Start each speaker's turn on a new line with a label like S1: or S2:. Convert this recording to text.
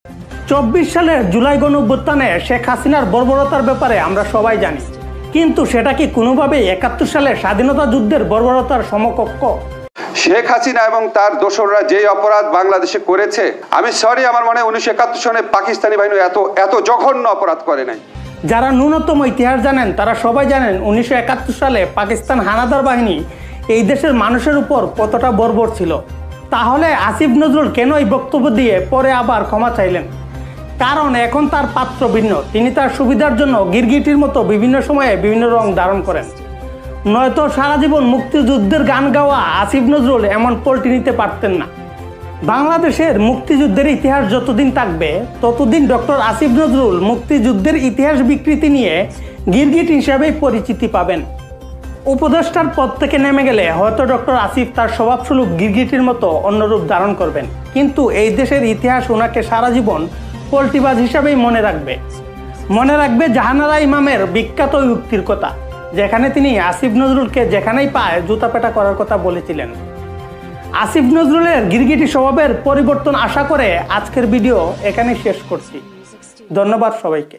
S1: 24 সালের জুলাই গণঅভ্যুত্থানে শেখ হাসিনার বর্বরতার ব্যাপারে আমরা সবাই জানি, কিন্তু সেটা কি কোনোভাবেই 71 সালের স্বাধীনতা যুদ্ধের বর্বরতার সমকক্ষ?
S2: শেখ হাসিনা এবং তার দোসররা যে অপরাধ বাংলাদেশে করেছে, আমি সরি, আমার মনে হয় 1971 সনে পাকিস্তানি বাহিনী এত জঘন্য অপরাধ করে নাই।
S1: যারা ন্যূনতম ইতিহাস জানেন তারা সবাই জানেন 1971 সালে পাকিস্তান হানাদার বাহিনী এই দেশের মানুষের উপর কতটা বর্বর ছিল। তাহলে আসিফ নজরুল কেন এই বক্তব্য দিয়ে পরে আবার ক্ষমা চাইলেন? কারণ এখন তার পাত্র ভিন্ন। তিনি তার সুবিধার জন্য গিরগিটির মতো বিভিন্ন সময়ে বিভিন্ন রং ধারণ করেন। নয়তো সারা জীবন মুক্তিযুদ্ধের গান গাওয়া আসিফ নজরুল এমন পল্টি নিতে পারতেন না। বাংলাদেশের মুক্তিযুদ্ধের ইতিহাস যতদিন থাকবে ততদিন ডক্টর আসিফ নজরুল মুক্তিযুদ্ধের ইতিহাস বিকৃতি নিয়ে গিরগিট হিসাবেই পরিচিতি পাবেন। উপদেষ্টার পদ থেকে নেমে গেলে হয়তো ডক্টর আসিফ তার স্বভাবস্বরূপ গিরগিটির মতো অন্য রূপ ধারণ করবেন, কিন্তু এই দেশের ইতিহাস ওনাকে সারা জীবন পল্টিবাজ হিসাবেই মনে রাখবে জাহানারা ইমামের বিখ্যাত উক্তির কথা, যেখানে তিনি আসিফ নজরুলকে যেখানেই পায় জুতাপেটা করার কথা বলেছিলেন। আসিফ নজরুলের গিরগিটি স্বভাবের পরিবর্তন আশা করে আজকের ভিডিও এখানেই শেষ করছি। ধন্যবাদ সবাইকে।